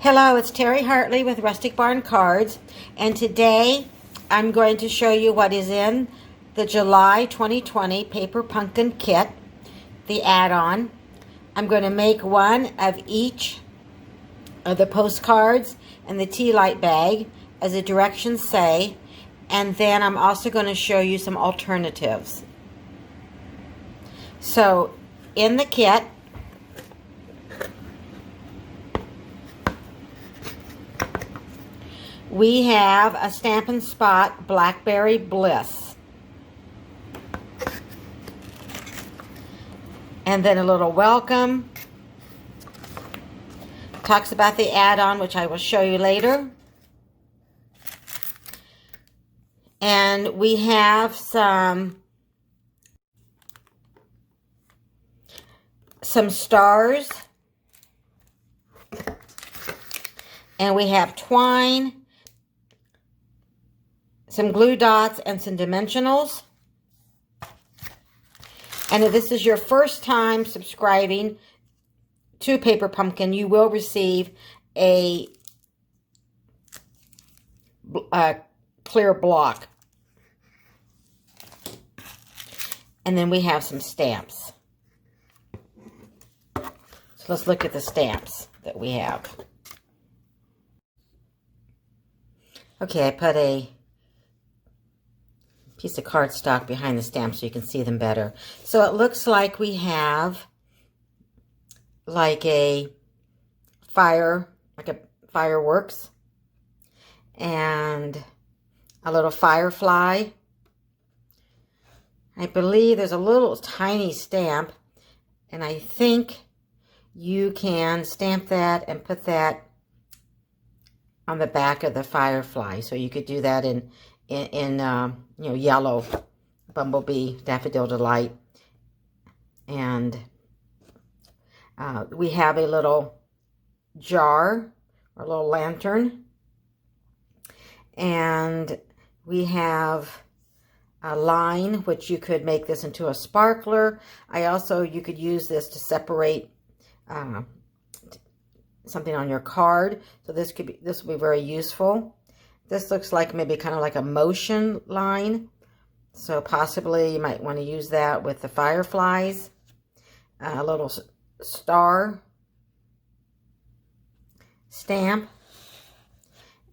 Hello, it's Terry Hartley with Rustic Barn Cards, and today I'm going to show you what is in the July 2020 Paper Pumpkin Kit, the add-on. I'm going to make one of each of the postcards and the tea light bag, as the directions say, and then I'm also going to show you some alternatives. So, in the kit, we have a Stampin' Spot Blackberry Bliss. And then a little welcome. Talks about the add-on, which I will show you later. And we have some stars. And we have twine, some glue dots, and some dimensionals. And if this is your first time subscribing to Paper Pumpkin, you will receive a clear block. And then we have some stamps. So let's look at the stamps that we have. Okay, I put a piece of cardstock behind the stamps so you can see them better. So it looks like we have like a fireworks and a little firefly. I believe there's a little tiny stamp, and I think you can stamp that and put that on the back of the firefly. So you could do that in yellow, bumblebee, daffodil delight. And we have a little jar, or a little lantern. And we have a line, which you could make this into a sparkler. You could use this to separate something on your card. So this will be very useful. This looks like maybe kind of like a motion line. So possibly you might want to use that with the fireflies. A little star stamp.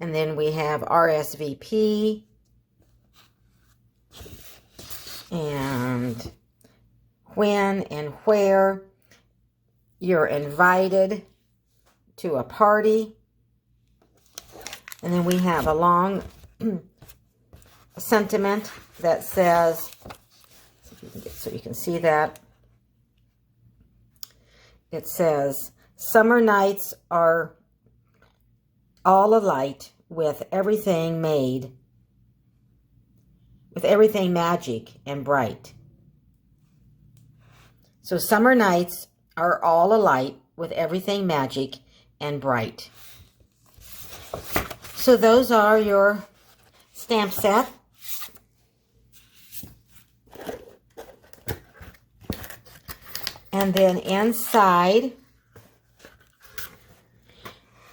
And then we have RSVP. And when and where you're invited to a party. And then we have a long sentiment that says, so you can see that, it says, summer nights are all alight with everything magic and bright. So summer nights are all alight with everything magic and bright. So those are your stamp set. And then inside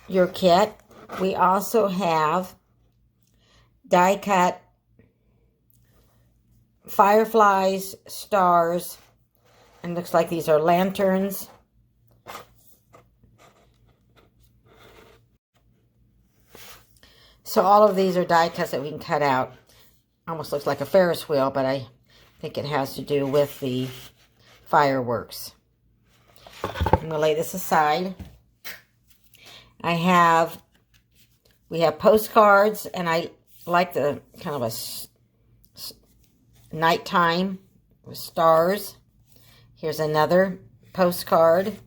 your kit, we also have die cut fireflies, stars, and looks like these are lanterns. So all of these are die cuts that we can cut out. Almost looks like a Ferris wheel, but I think it has to do with the fireworks. I'm going to lay this aside. We have postcards, and I like the kind of a nighttime with stars. Here's another postcard.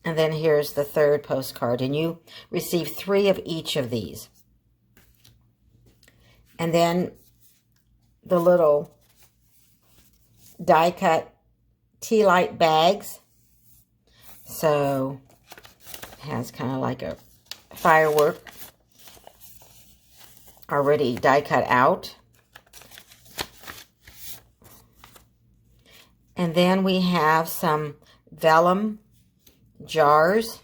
And then here's the third postcard. And you receive 3 of each of these. And then the little die cut tea light bags. So it has kind of like a firework already die cut out. And then we have some vellum jars.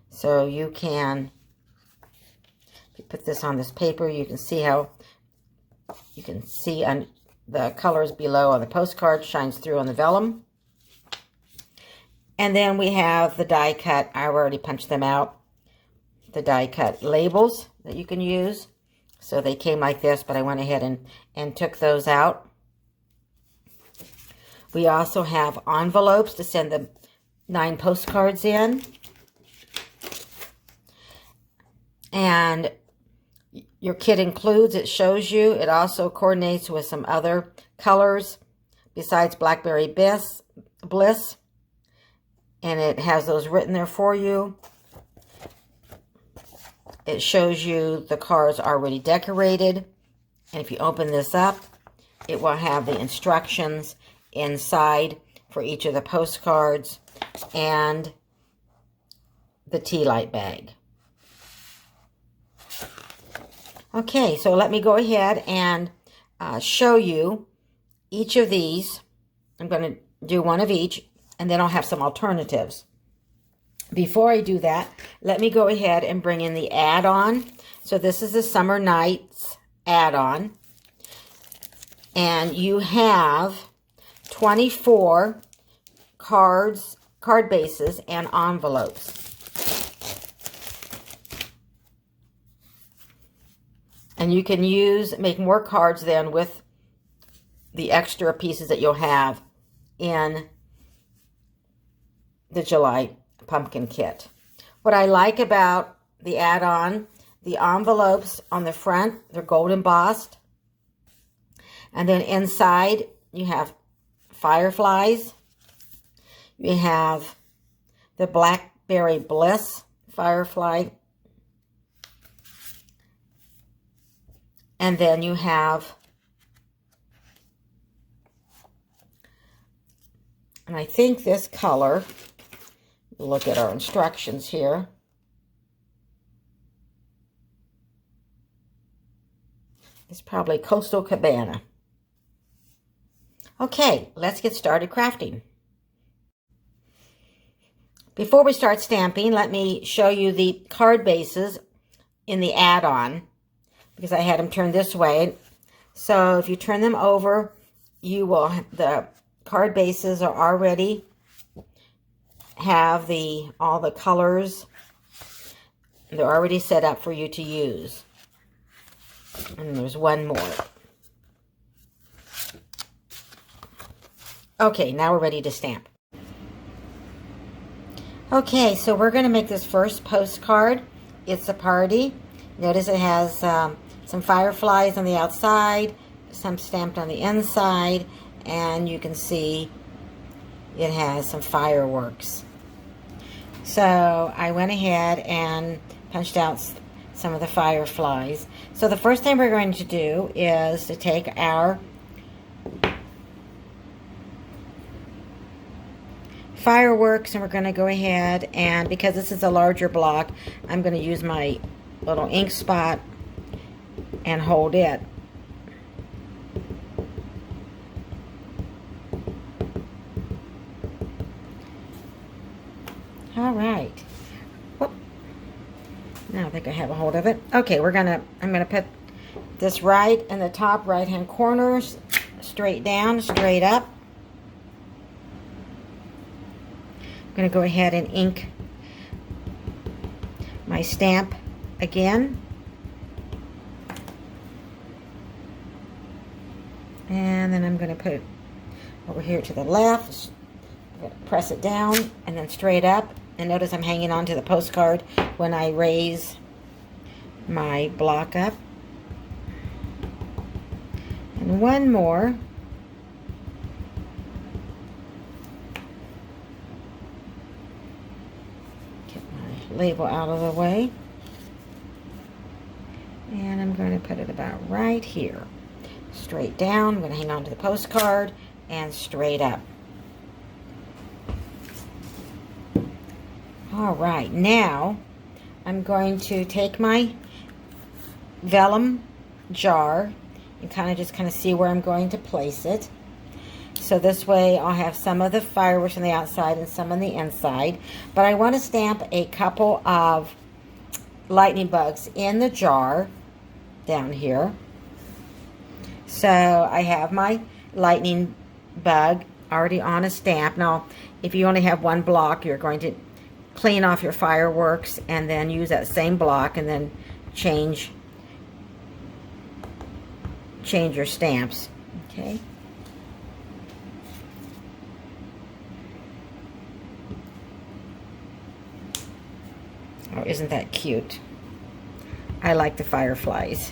So you can, if you put this on this paper, you can see how, you can see on the colors below on the postcard shines through on the vellum. And then we have the die cut. I already punched them out. The die cut labels that you can use. So they came like this, but I went ahead and took those out. We also have envelopes to send the 9 postcards in. And your kit includes, it shows you, it also coordinates with some other colors besides Blackberry Bliss. And it has those written there for you. It shows you the cards already decorated. And if you open this up, it will have the instructions inside for each of the postcards and the tea light bag. Okay, so let me go ahead and show you each of these. I'm going to do one of each, and then I'll have some alternatives. Before I do that, let me go ahead and bring in the add-on. So this is the Summer Nights add-on. And you have 24 card bases and envelopes. And you can make more cards then with the extra pieces that you'll have in the July pumpkin kit. What I like about the add-on, the envelopes on the front, they're gold embossed. And then inside you have fireflies. You have the Blackberry Bliss firefly. And then you have, and I think this color, look at our instructions here. It's probably Coastal Cabana. Okay, let's get started crafting. Before we start stamping, let me show you the card bases in the add-on, because I had them turned this way. So if you turn them over, you will, the card bases are already have all the colors. They're already set up for you to use. And there's one more. Okay, now we're ready to stamp. Okay, so we're going to make this first postcard. It's a party. Notice it has some fireflies on the outside, some stamped on the inside, and you can see it has some fireworks. So I went ahead and punched out some of the fireflies. So the first thing we're going to do is to take our fireworks, and we're going to go ahead and, because this is a larger block, I'm going to use my little ink spot and hold it. All right. Whoop. Now I think I have a hold of it. Okay, I'm gonna put this right in the top right hand corner, straight down, straight up. I'm going to go ahead and ink my stamp again. And then I'm going to put it over here to the left. I'm going to press it down and then straight up. And notice I'm hanging on to the postcard when I raise my block up. And one more. Label out of the way, and I'm going to put it about right here, straight down. I'm going to hang on to the postcard and straight up. All right, now I'm going to take my vellum jar and kind of see where I'm going to place it. So this way I'll have some of the fireworks on the outside and some on the inside. But I want to stamp a couple of lightning bugs in the jar down here. So I have my lightning bug already on a stamp. Now, if you only have one block, you're going to clean off your fireworks and then use that same block and then change your stamps. Okay. Oh, isn't that cute? I like the fireflies.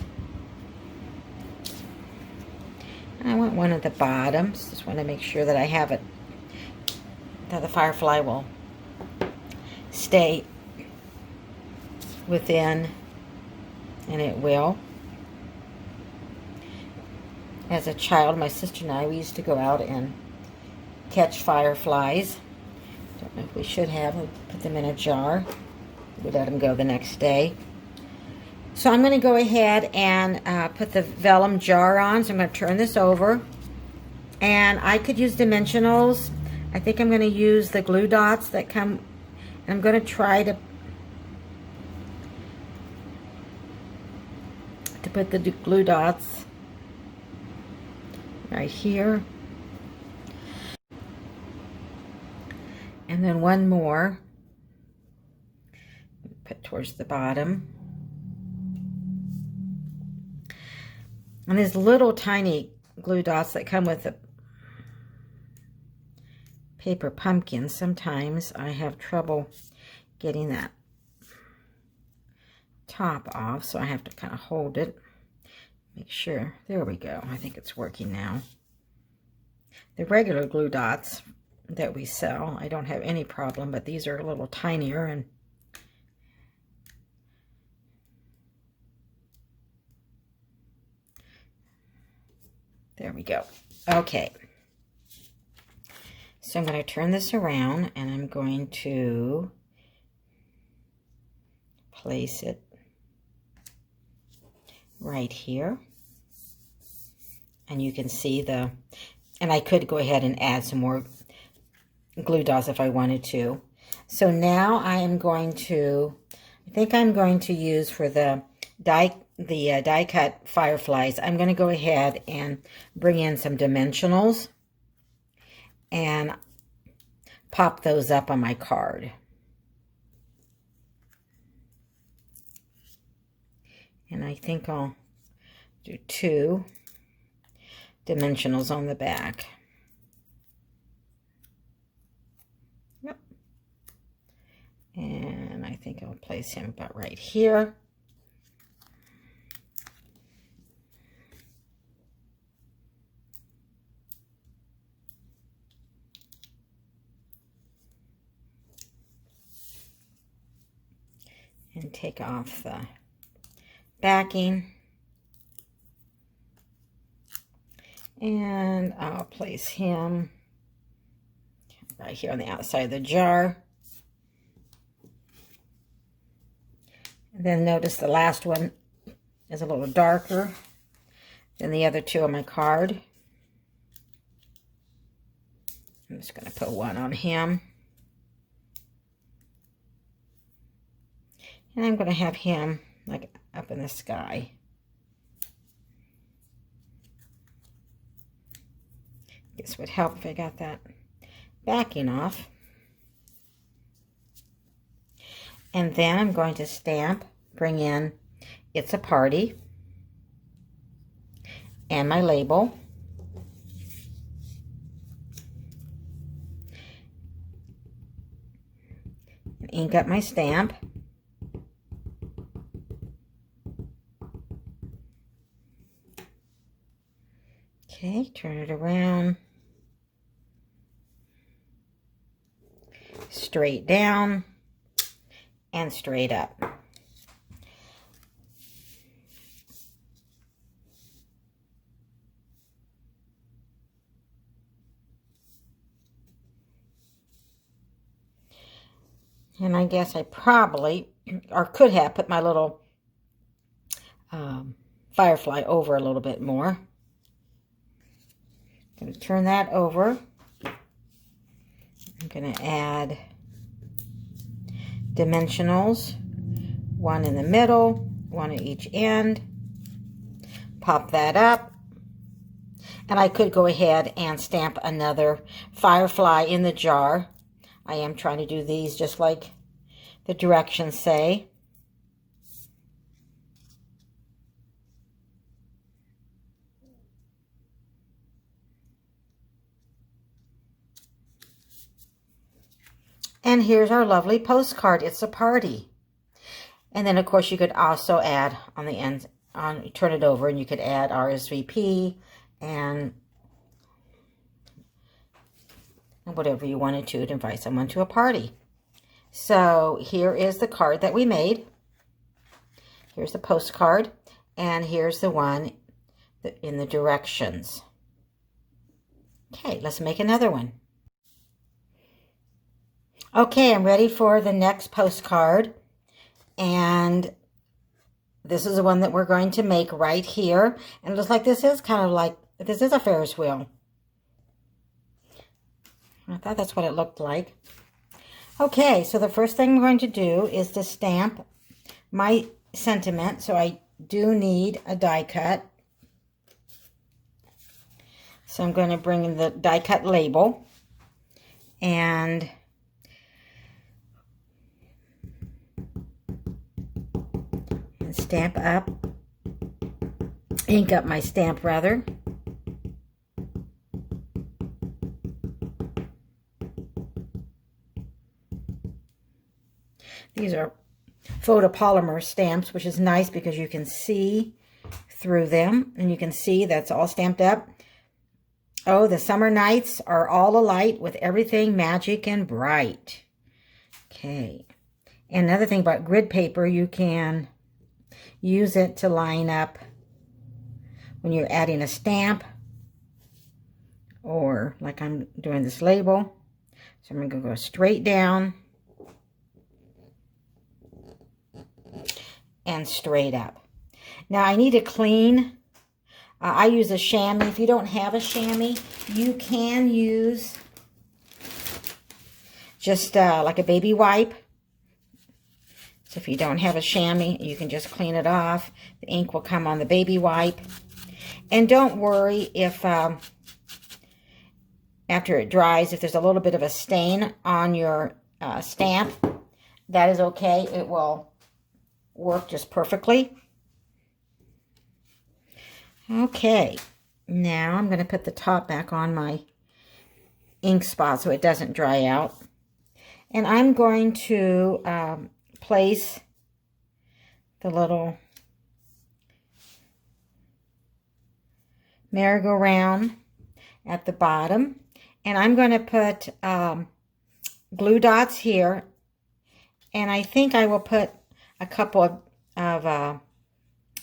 I want one at the bottoms. Just want to make sure that I have it, that the firefly will stay within, and it will. As a child, my sister and I, we used to go out and catch fireflies. Don't know if we should have. We'll put them in a jar. We let them go the next day. So I'm going to go ahead and put the vellum jar on. So I'm going to turn this over. And I could use dimensionals. I think I'm going to use the glue dots that come. And I'm going to try to put the glue dots right here. And then one more. Put towards the bottom. And these little tiny glue dots that come with the paper pumpkin, sometimes I have trouble getting that top off, so I have to kind of hold it. Make sure. There we go. I think it's working now. The regular glue dots that we sell, I don't have any problem, but these are a little tinier, and there we go. Okay. So I'm going to turn this around and I'm going to place it right here. And you can see the, and I could go ahead and add some more glue dots if I wanted to. So now I am going to, I think I'm going to use for the die cut fireflies, I'm going to go ahead and bring in some dimensionals and pop those up on my card. And I think I'll do 2 dimensionals on the back. Yep. And I think I'll place him about right here. And take off the backing. And I'll place him right here on the outside of the jar. And then notice the last one is a little darker than the other 2 on my card. I'm just going to put one on him. And I'm going to have him like up in the sky. Guess would help if I got that backing off. And then I'm going to stamp, bring in It's a Party, and my label. And ink up my stamp. Okay, turn it around. Straight down and straight up. And I guess I probably, or could have, put my little firefly over a little bit more. going to turn that over. I'm going to add dimensionals, one in the middle, one at each end. Pop that up. And I could go ahead and stamp another firefly in the jar. I am trying to do these just like the directions say. And here's our lovely postcard. It's a party. And then, of course, you could also add on the end, turn it over, and you could add RSVP and whatever you wanted to invite someone to a party. So here is the card that we made. Here's the postcard, and here's the one in the directions. Okay, let's make another one. Okay, I'm ready for the next postcard, and this is the one that we're going to make right here. And it looks like this is kind of like, this is a Ferris wheel. I thought that's what it looked like. Okay, so the first thing I'm going to do is to stamp my sentiment. So I do need a die cut. So I'm going to bring in the die cut label and stamp up, ink up my stamp rather. These are photopolymer stamps, which is nice because you can see through them and you can see that's all stamped up. Oh, the summer nights are all alight with everything magic and bright. Okay. And another thing about grid paper, you can use it to line up when you're adding a stamp, or like I'm doing this label. So I'm going to go straight down and straight up. Now I need to clean. I use a chamois. If you don't have a chamois, you can use just like a baby wipe. So if you don't have a chamois, you can just clean it off. The ink will come on the baby wipe. And don't worry if, after it dries, if there's a little bit of a stain on your stamp, that is okay. It will work just perfectly. Okay, now I'm going to put the top back on my ink spot so it doesn't dry out. And I'm going to place the little merry-go-round at the bottom, and I'm going to put glue dots here, and I think I will put a couple of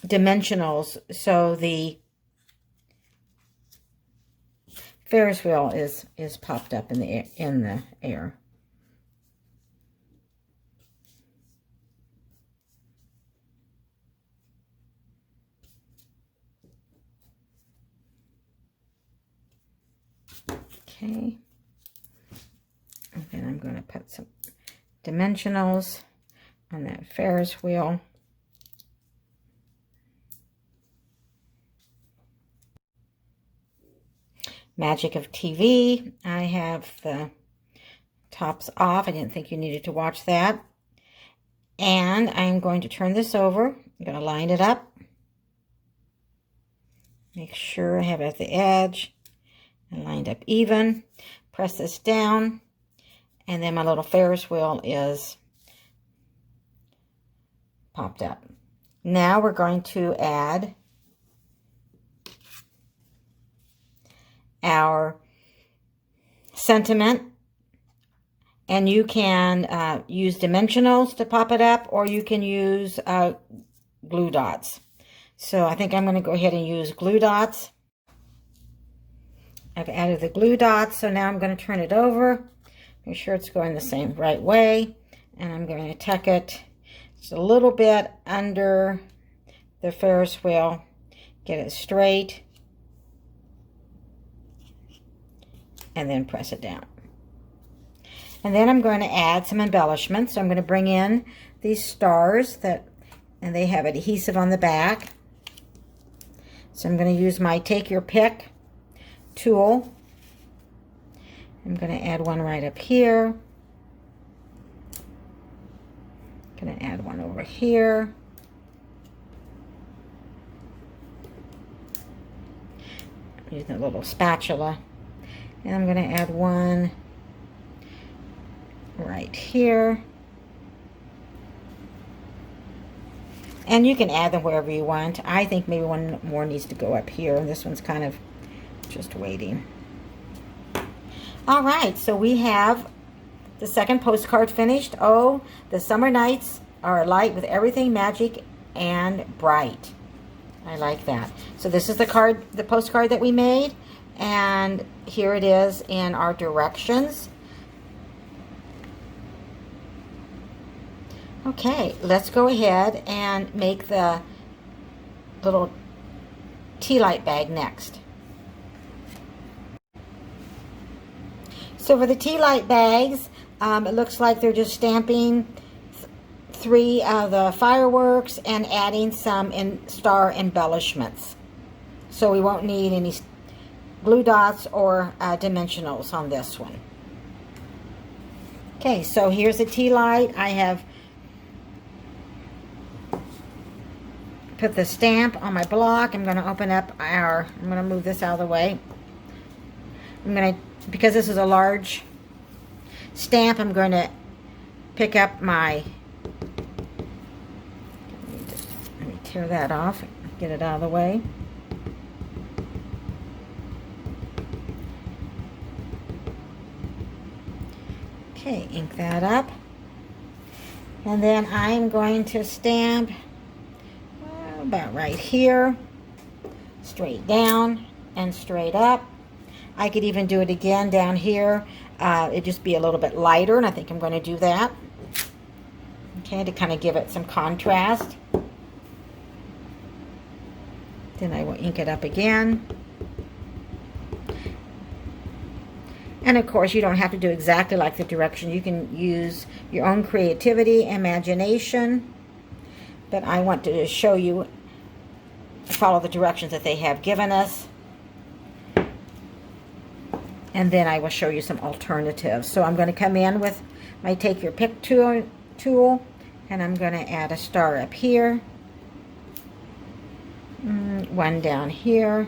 dimensionals so the Ferris wheel is popped up in the air. Okay, and then I'm going to put some dimensionals on that Ferris wheel. Magic of TV. I have the tops off. I didn't think you needed to watch that. And I'm going to turn this over. I'm going to line it up. Make sure I have it at the edge and lined up even. Press this down, and then my little Ferris wheel is popped up. Now we're going to add our sentiment, and you can use dimensionals to pop it up, or you can use glue dots. So I think I'm going to go ahead and use glue dots. I've added the glue dots, so now I'm going to turn it over, make sure it's going the same right way, and I'm going to tuck it just a little bit under the Ferris wheel, get it straight. and then press it down. And then I'm going to add some embellishments. So I'm going to bring in these stars and they have adhesive on the back. So I'm going to use my Take Your Pick tool. I'm going to add one right up here. I'm going to add one over here. I'm using a little spatula. And I'm going to add one right here. And you can add them wherever you want. I think maybe one more needs to go up here. And this one's kind of just waiting. All right, so we have the second postcard finished. Oh, the summer nights are light with everything magic and bright. I like that. So this is the postcard that we made. And here it is in our directions. Okay, let's go ahead and make the little tea light bag next. So for the tea light bags, it looks like they're just stamping 3 of the fireworks and adding some star embellishments. So we won't need any glue dots or dimensionals on this one. Okay, so here's the tea light. I have put the stamp on my block. I'm going to open up I'm going to move this out of the way. Because this is a large stamp, I'm going to pick up my, let me tear that off, get it out of the way. Okay, ink that up. And then I'm going to stamp about right here, straight down and straight up. I could even do it again down here. It'd just be a little bit lighter, and I think I'm going to do that. Okay, to kind of give it some contrast. Then I will ink it up again. And of course, you don't have to do exactly like the direction. You can use your own creativity, imagination. But I want to show you, follow the directions that they have given us. And then I will show you some alternatives. So I'm going to come in with my Take Your Pick tool, and I'm going to add a star up here. One down here.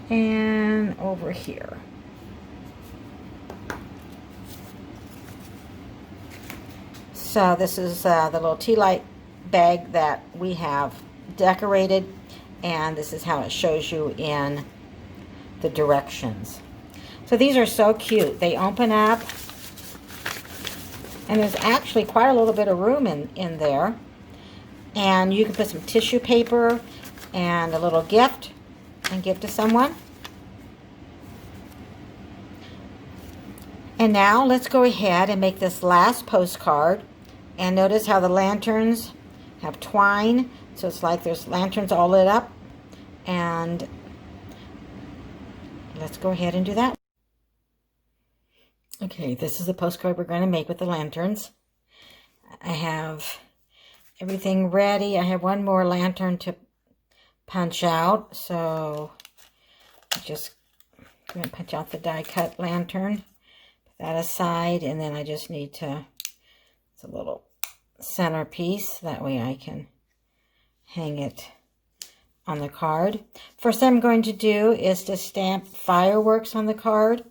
And over here. So this is the little tea light bag that we have decorated, and this is how it shows you in the directions. So these are so cute. They open up, and there's actually quite a little bit of room in there. And you can put some tissue paper and a little gift and give to someone. And now let's go ahead and make this last postcard. And notice how the lanterns have twine. So it's like there's lanterns all lit up. And let's go ahead and do that. Okay, this is the postcard we're going to make with the lanterns. I have everything ready. I have one more lantern to punch out. So I just go ahead and punch out the die cut lantern. Put that aside, and then I just need to, it's a little centerpiece. That way I can hang it on the card. First thing I'm going to do is to stamp fireworks on the card.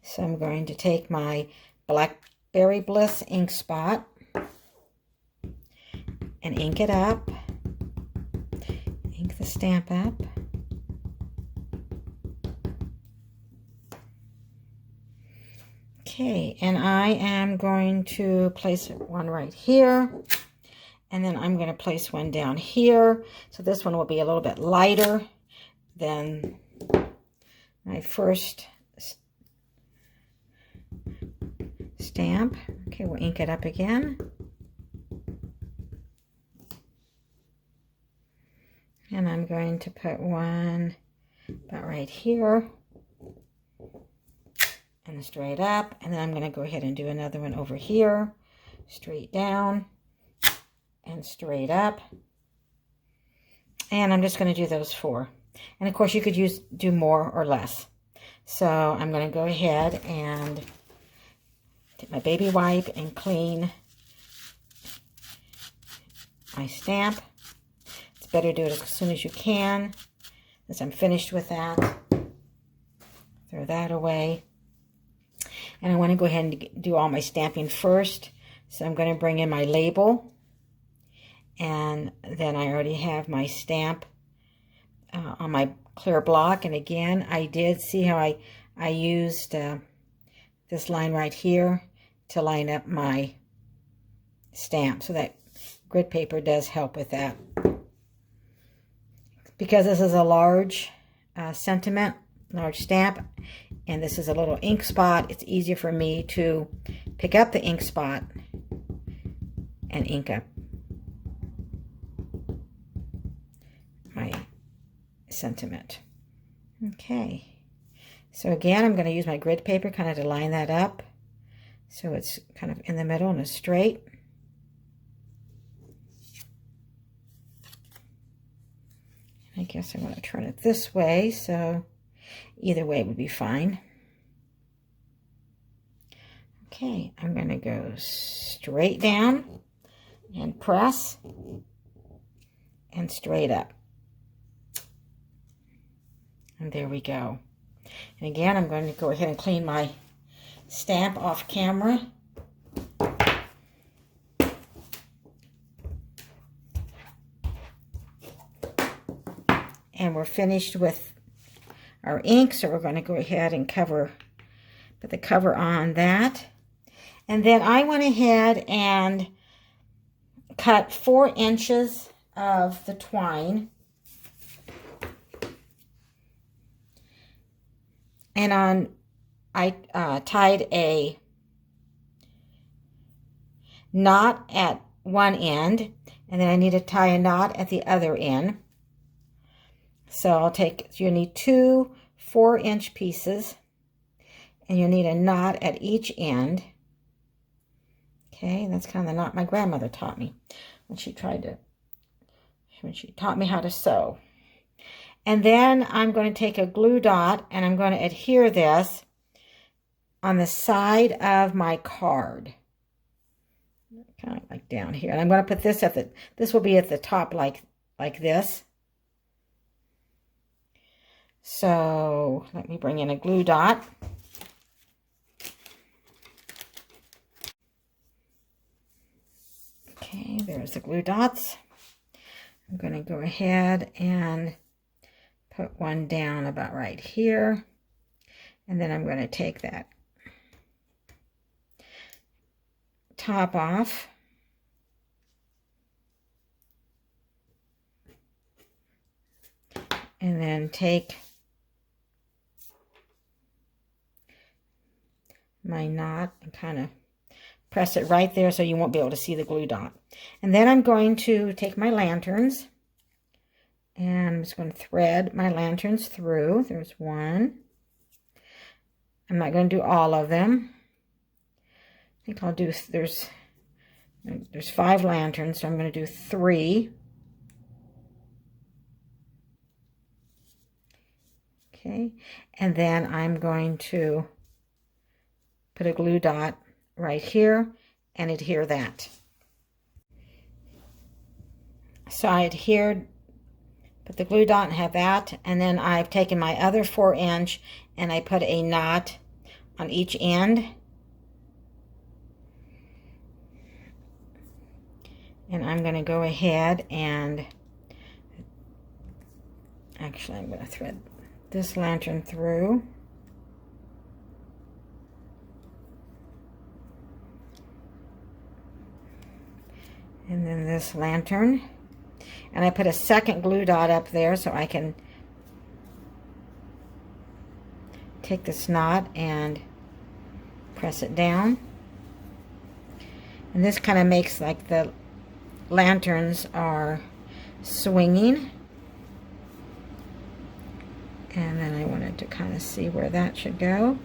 So I'm going to take my Blackberry Bliss ink spot and ink it up. Ink the stamp up. Okay, and I am going to place one right here. And then I'm going to place one down here. So this one will be a little bit lighter than my first stamp. Okay, we'll ink it up again. And I'm going to put one about right here and straight up. And then I'm going to go ahead and do another one over here, straight down and straight up. And I'm just going to do those 4. And of course you could do more or less. So I'm going to go ahead and take my baby wipe and clean my stamp. It's better to do it as soon as you can, as I'm finished with that. Throw that away. And I want to go ahead and do all my stamping first. So I'm going to bring in my label. And then I already have my stamp on my clear block. And again, I did see how I used this line right here to line up my stamp. So that grid paper does help with that. Because this is a large sentiment, large stamp, and this is a little ink spot, it's easier for me to pick up the ink spot and ink up my sentiment. Okay, so again, I'm going to use my grid paper kind of to line that up so it's kind of in the middle and it's straight. I guess I'm going to turn it this way, so either way would be fine. Okay, I'm going to go straight down and press and straight up. And there we go. And again, I'm going to go ahead and clean my stamp off camera. And we're finished with our ink, so we're going to go ahead and put the cover on that. And then I went ahead and cut 4 inches of the twine. And I tied a knot at one end, and then I need to tie a knot at the other end. So you need 2 4-inch pieces, and you need a knot at each end. Okay, that's kind of the knot my grandmother taught me when she taught me how to sew. And then I'm going to take a glue dot and I'm going to adhere this on the side of my card. Kind of like down here. And I'm going to put this this will be at the top like this. So let me bring in a glue dot. Okay, there's the glue dots. I'm going to go ahead and put one down about right here. And then I'm going to take that top off. And then take my knot and kind of press it right there so you won't be able to see the glue dot. And then I'm going to take my lanterns and I'm just going to thread my lanterns through. There's one. I'm not going to do all of them. I think I'll do, there's 5 lanterns, so I'm going to do 3. Okay, and then I'm going to put a glue dot right here and adhere that. So I adhered, put the glue dot and have that, and then I've taken my other 4-inch and I put a knot on each end. And I'm going to go ahead and, actually I'm going to thread this lantern through. And then this lantern. And I put a second glue dot up there so I can take this knot and press it down. And this kind of makes like the lanterns are swinging. And then I wanted to kind of see where that should go.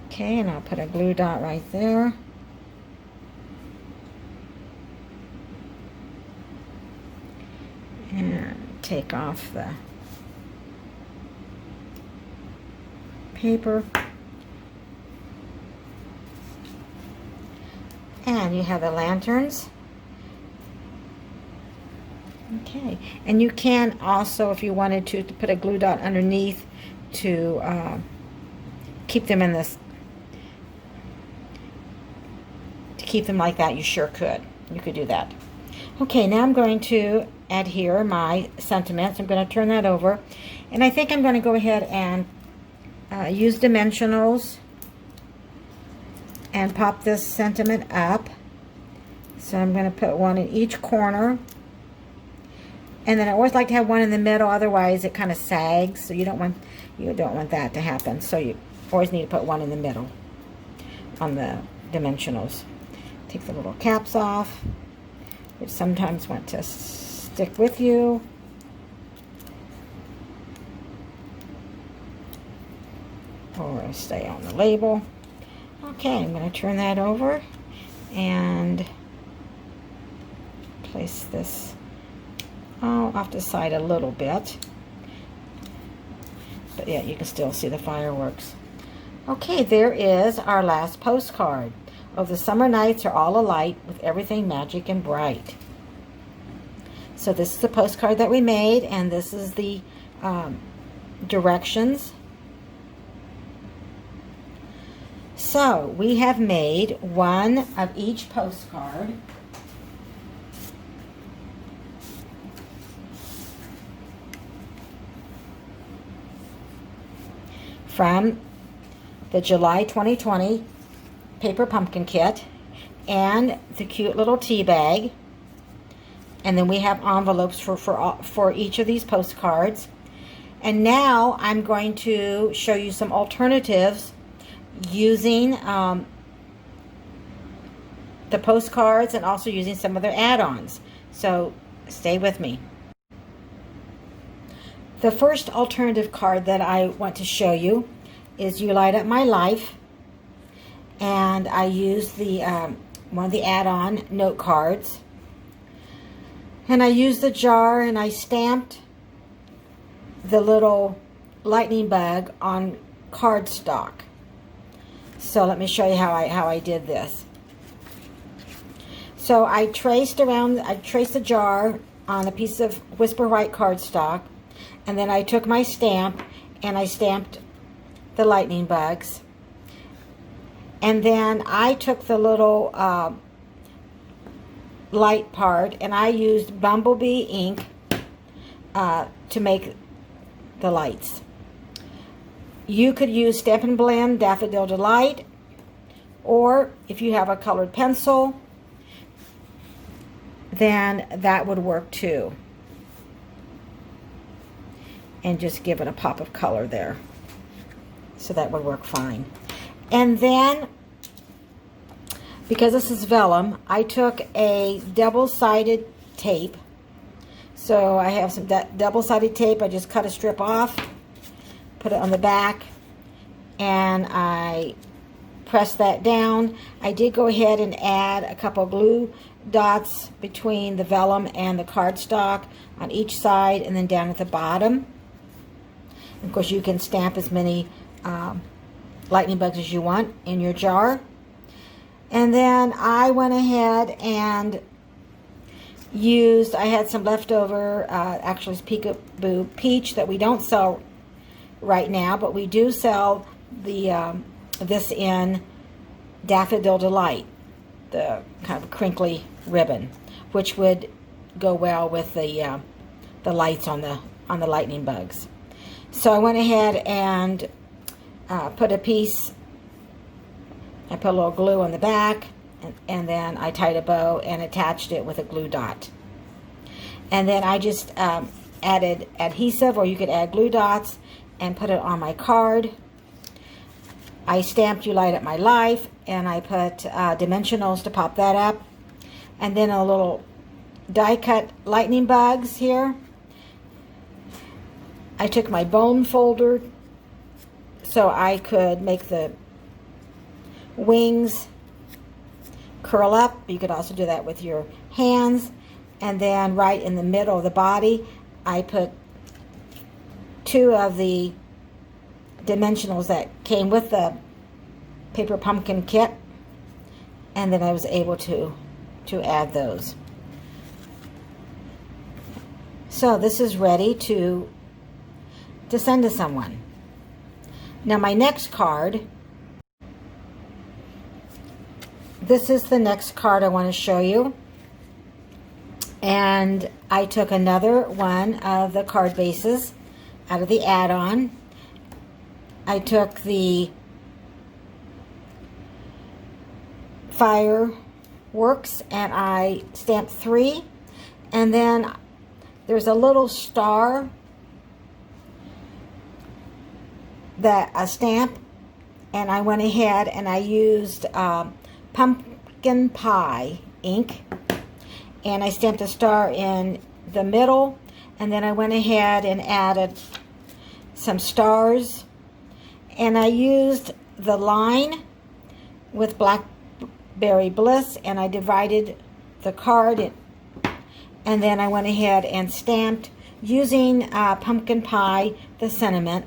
Okay, and I'll put a glue dot right there. And take off the paper. And you have the lanterns. Okay, and you can also, if you wanted to put a glue dot underneath to keep them in this, to keep them like that, you sure could. You could do that. Okay, now I'm going to adhere my sentiments. I'm going to turn that over, and I think I'm going to go ahead and use dimensionals and pop this sentiment up. So I'm going to put one in each corner. And then I always like to have one in the middle, otherwise it kind of sags. So you don't want that to happen. So you always need to put one in the middle on the dimensionals. Take the little caps off, which sometimes want to stick with you. Or stay on the label. Okay, I'm going to turn that over and place this off the side a little bit, but yeah, you can still see the fireworks. Okay, there is our last postcard. Oh, the summer nights are all alight with everything magic and bright. So this is the postcard that we made, and this is the directions. So we have made one of each postcard. From the July 2020 paper pumpkin kit and the cute little tea bag. And then we have envelopes for each of these postcards. And now I'm going to show you some alternatives using the postcards and also using some of their add-ons. So stay with me. The first alternative card that I want to show you is You Light Up My Life. And I used the one of the add-on note cards. And I used the jar and I stamped the little lightning bug on cardstock. So let me show you how I did this. So I traced the jar on a piece of Whisper White cardstock. And then I took my stamp and I stamped the lightning bugs. And then I took the little light part and I used Bumblebee ink to make the lights. You could use Stampin' Blend Daffodil Delight, or if you have a colored pencil, then that would work too. And just give it a pop of color there. So that would work fine. And then, because this is vellum, I took a double-sided tape. So I have some double-sided tape. I just cut a strip off, put it on the back, and I pressed that down. I did go ahead and add a couple glue dots between the vellum and the cardstock on each side and then down at the bottom. Of course, you can stamp as many lightning bugs as you want in your jar. And then I went ahead and used, I had some leftover, actually it's Peekaboo Peach that we don't sell right now, but we do sell the this in Daffodil Delight, the kind of crinkly ribbon, which would go well with the lights on the lightning bugs. So I went ahead and put a piece, I put a little glue on the back, and then I tied a bow and attached it with a glue dot. And then I just added adhesive, or you could add glue dots, and put it on my card. I stamped You Light Up My Life, and I put dimensionals to pop that up. And then a little die cut lightning bugs here. I took my bone folder so I could make the wings curl up. You could also do that with your hands. And then right in the middle of the body, I put 2 of the dimensionals that came with the paper pumpkin kit, and then I was able to add those. So this is ready to send to someone. Now my next card, this is the next card I want to show you. And I took another one of the card bases out of the add-on. I took the fireworks and I stamped 3, and then there's a little star that I stamp, and I went ahead and I used pumpkin pie ink, and I stamped a star in the middle, and then I went ahead and added some stars, and I used the line with Blackberry Bliss, and I divided the card, and then I went ahead and stamped using pumpkin pie, the sentiment,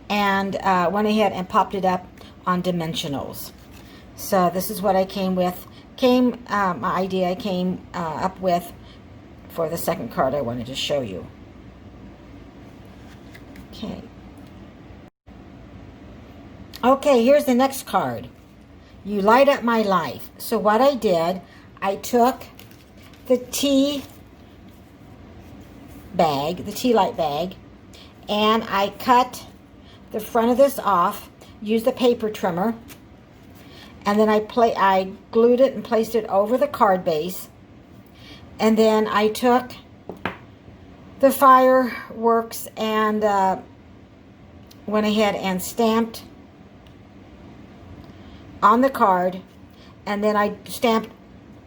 and went ahead and popped it up on dimensionals. So this is what I came with. My idea I came up with for the second card I wanted to show you. Okay, here's the next card. You light up my life. So what I did, I took the tea light bag, and I cut the front of this off, used the paper trimmer, and then I glued it and placed it over the card base. And then I took the fireworks and went ahead and stamped on the card. And then I stamped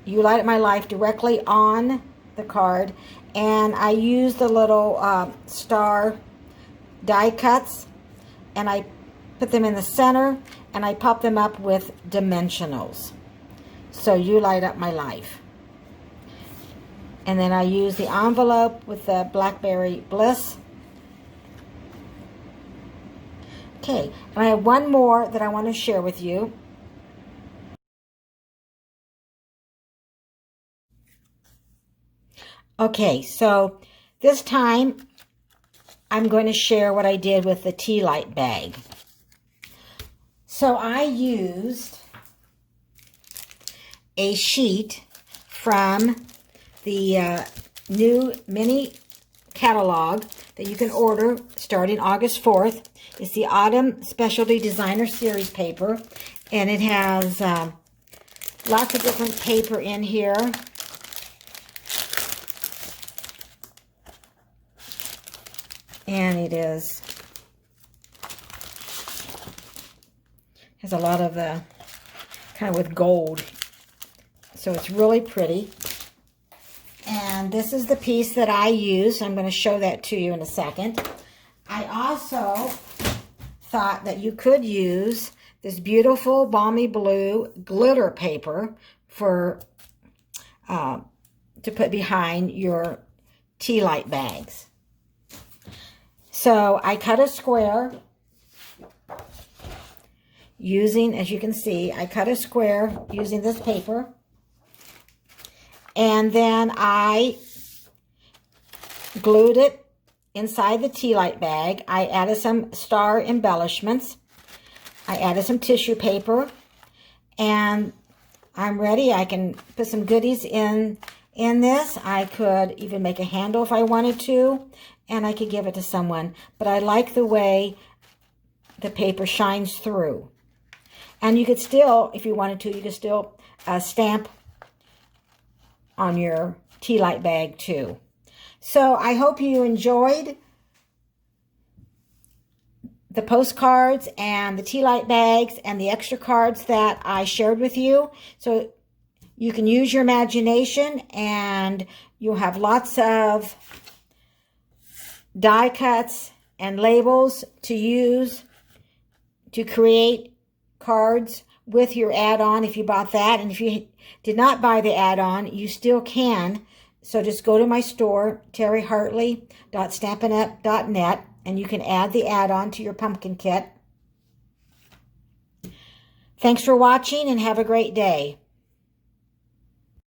"You Light Up My Life" directly on the card. And I used the little star die cuts, and I put them in the center, and I pop them up with dimensionals. So "You Light Up My Life." And then I use the envelope with the Blackberry Bliss. Okay, and I have one more that I want to share with you. Okay, so this time I'm going to share what I did with the tea light bag. So I used a sheet from the new mini catalog that you can order starting August 4th. It's the Autumn Specialty Designer Series paper, and it has lots of different paper in here. And it has a lot of kind of with gold, so it's really pretty. And this is the piece that I use. I'm going to show that to you in a second. I also thought that you could use this beautiful balmy blue glitter paper for to put behind your tea light bags. So I cut a square using, as you can see, I cut a square using this paper. And then I glued it inside the tea light bag. I added some star embellishments. I added some tissue paper. And I'm ready. I can put some goodies in this. I could even make a handle if I wanted to. And I could give it to someone. But I like the way the paper shines through. And you could still, if you wanted to, you could still stamp on your tea light bag too. So I hope you enjoyed the postcards and the tea light bags and the extra cards that I shared with you. So you can use your imagination, and you'll have lots of die cuts and labels to use to create cards with your add-on if you bought that. And if you did not buy the add-on, you still can. So just go to my store, terryhartley.stampinup.net, and you can add the add-on to your pumpkin kit. Thanks for watching and have a great day.